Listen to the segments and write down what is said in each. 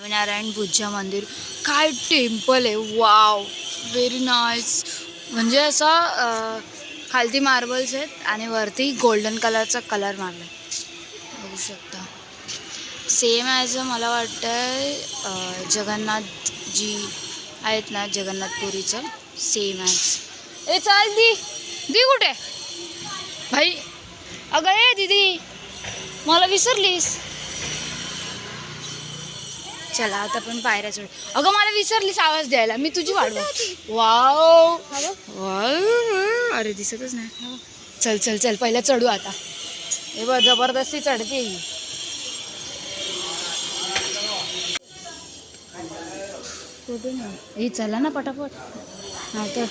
स्वामीनारायण बुद्ध मंदिर काय टेम्पल आहे. Wow, very nice. म्हणजे असं खालती मार्बल्स आहेत आणि वरती गोल्डन कलरचा कलर मारला बघू शकता. सेम ॲज मला वाटतं जगन्नाथ जी आहेत ना, जगन्नाथपुरीचं सेम ॲज. ए चाल दी दी कुठे भाई. अगं ए दीदी मला विसरलीस. चला आता पण पायऱ्या चढ. अगं मला विसरलीस आवाज द्यायला, मी तुझी वाट बघते. वाव वाव, अरे दिसतच नाही. चल चल चल पहिला चढू आता. हे बघ जबरदस्ती चढते ही. कुठे नाही ही, चला ना पटापट. हा तर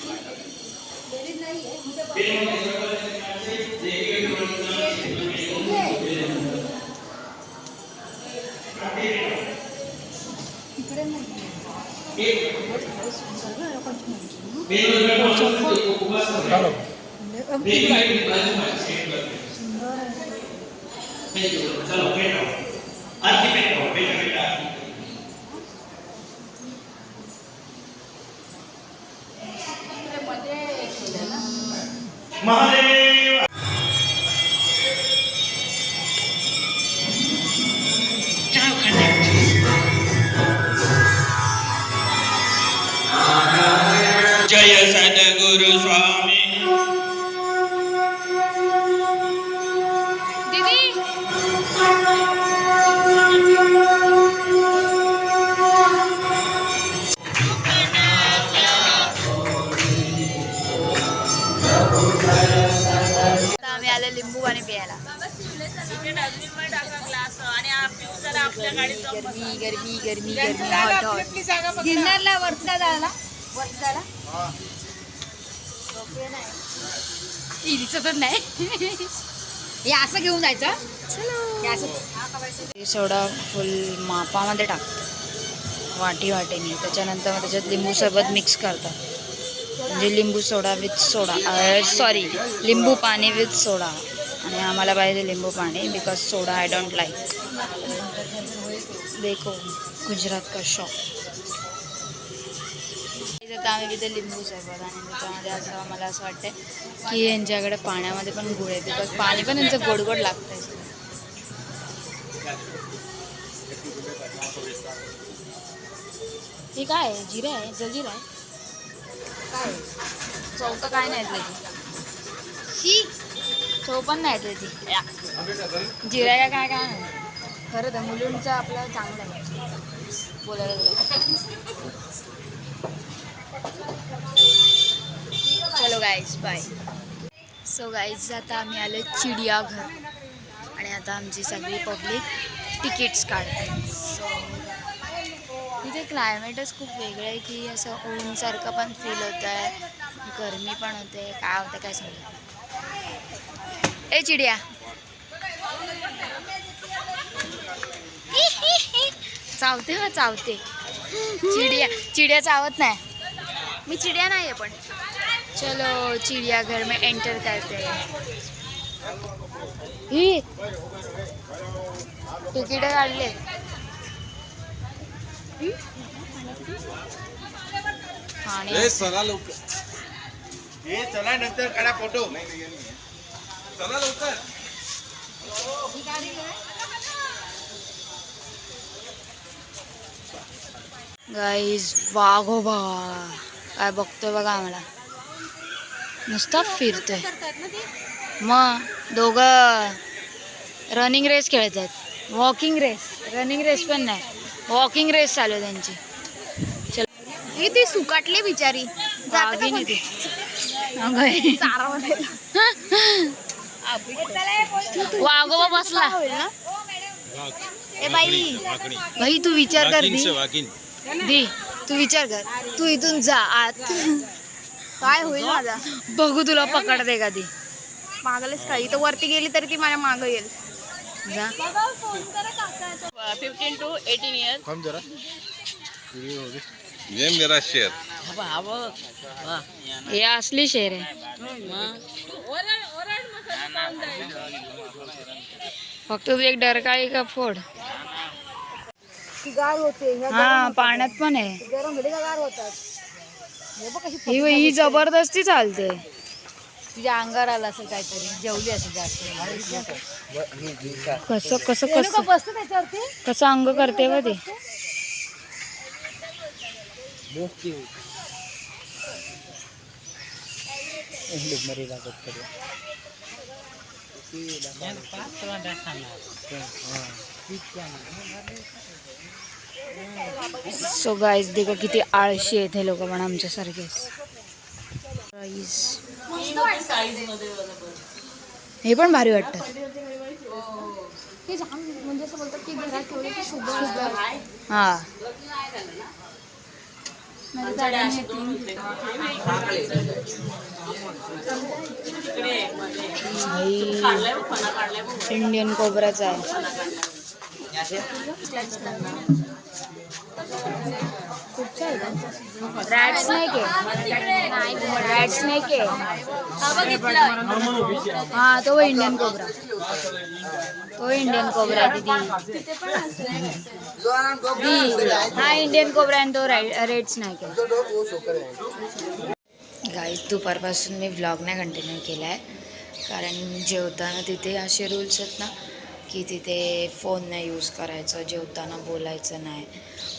महादेव. जय सद्गुरु स्वामी. आम्ही आले लिंबू पाणी प्यायला. गरमी गरमी गरमी गरमी हॉट हॉट. गिरनारला वरतीला जायला वरतीला दिसतच नाही. हे असं घेऊन जायचं. चलो सोडा फुल मापामध्ये टाकतो वाटी वाटीने. त्याच्यानंतर मग त्याच्यात लिंबू सरबत मिक्स करतात. म्हणजे लिंबू सोडा विथ सोडा, सॉरी लिंबू पाणी विथ सोडा. आणि आम्हाला पाहिजे लिंबू पाणी because soda I don't like. देखो गुजरात का शॉप. आता आम्ही तिथे लिंबू सरबत आणि त्याच्यामध्ये असं मला असं वाटतं की यांच्याकडे पाण्यामध्ये पण गुळ आहे बिकॉज पाणी पण यांचं गोड गोड लागतं. हे काय आहे? जिरा आहे, जलजिरा आहे काय? चव तर काय नाही त्याची, चव पण नाही त्याची. जिरा का काय काय नाही. खरं तर मुलींचं आपलं चांगलं आहे बोलायला गेलं. चलो गाईज बाय. सो गाईज आता आम्ही आलो चिडियाघर आणि आता आमची सगळी पब्लिक तिकीट्स काढते. सो इथे क्लायमेटच खूप वेगळं आहे की असं ऊनसारखं पण फील होतं आहे, गरमी पण होते, काय होतं काय समजत. ए चिडिया चावते हा चावते. चिडिया चावत नाही. मी चिडिया नाही आहे पण. चलो चिडियाघर में एंटर करते हैं. ही तिकीट काढले. चला लवकर. हे चला नंतर काढा फोटो. चला लवकर. गाईज वाघोबा काय बघतोय बघा आम्हाला. नुसता फिरतोय. मग दोघं रनिंग रेस खेळत आहेत. वॉकिंग रेस, रनिंग रेस पण नाही, वॉकिंग रेस चालू आहे त्यांची. चल ती सुकाटली बिचारी वाघीण ती. वाघोबा बसला. ए बाई बाई तू विचार कर दी तू विचार कर. तू इथून जा आत, काय होईल माझा बघू. तुला पकडते का ती? मागलेच काही तर वरती गेली तरी ती माझ्या मागं येईल. जा 15 to 18 years. कम जरा. ये मेरा शेर. हे असली शेर आहे. फक्त तू एक डरकाळी का फोड. ती गार होते ह्या हा पाण्यात पण आहे. गरम होते का गार होतात. हे बघ कशी ही जबरदस्ती चालते. तिच्या अंगावर आला असेल काहीतरी, जेवली असेल जास्त. कसं कसं रेणुका कसं बसते त्याच्यावरती. कसं अंग करते व ते. सो गाईज देखो किती आळशी आहेत हे लोक पण आमच्यासारखेच. हे पण भारी वाटतं. ते छान म्हणजे असं बोलतात की घरात ठेवले की शुभ असतं. हा इंडियन कोबराचा आहे. रॅट स्नेक आहे. रॅट स्नेक आहे. हा तो इंडियन कोबरा. तो इंडियन कोबरा दीदी. हा इंडियन कोबरा आणि तो रेड स्नेक आहे. गाईज दुपारपासून मी व्लॉग नाही कंटिन्यू केला आहे, कारण जेवताना तिथे असे रूल्स आहेत ना की तिथे फोन नाही यूज करायचं, जेवताना बोलायचं नाही.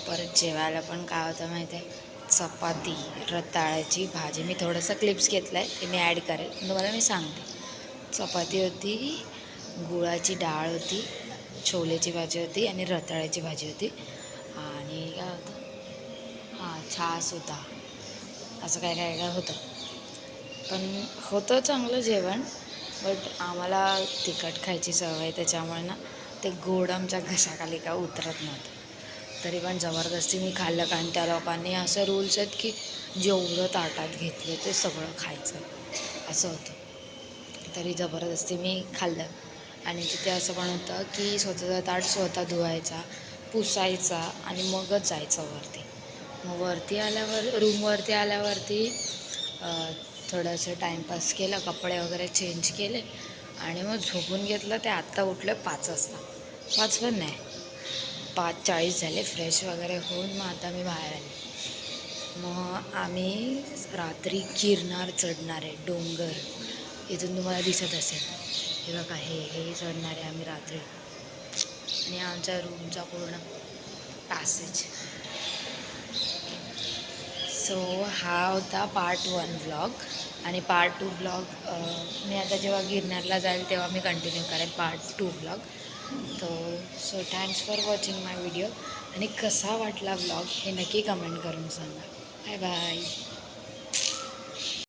परत जेवायला पण काय होतं माहिती आहे, चपाती, रताळ्याची भाजी. मी थोडंसं क्लिप्स घेतलं आहे ते मी ॲड करेल, तुम्हाला मी सांगते. चपाती होती, गुळाची डाळ होती, छोलेची भाजी होती आणि रताळ्याची भाजी होती. आणि काय होतं, हां छास होता. असं काय काय काय होतं. पण होतं चांगलं जेवण. बट आम्हाला तिखट खायची सवय, त्याच्यामुळे ना ते गोड आमच्या घशाखाली का उतरत नव्हतं. तरी पण जबरदस्ती मी खाल्लं, कारण त्या लोकांनी असं रूल्स आहेत की जेवढं ताटात घेतलं ते सगळं खायचं असं होतं. तरी जबरदस्ती मी खाल्लं. आणि तिथे असं पण होतं की स्वतःचा ताट स्वतः धुवायचा, पुसायचा आणि मगच जायचं वरती. मग वरती आल्यावर रूमवरती आल्यावरती थोडंसं टाईमपास केलं, कपडे वगैरे चेंज केले आणि मग झोपून घेतलं. ते आत्ता उठलं 5 वाजता. 5 पण नाही, 5:40 झाले. फ्रेश वगैरे होऊन मग आता मी बाहेर आले. मग आम्ही रात्री गिरनार चढणार आहे. डोंगर इथून तुम्हाला दिसत असेल, हे बघा, हे चढणार आहे आम्ही रात्री. आणि आमच्या रूमचा पूर्ण पॅसेज. सो हा होता पार्ट 1 व्लॉग. आणि पार्ट 2 व्लॉग मी आता जेव्हा गिरनारला जाईल तेव्हा मी कंटिन्यू करेन part 2 vlog. So thanks for watching my video. आणि कसा वाटला व्लॉग हे नक्की कमेंट करून सांगा. Bye bye.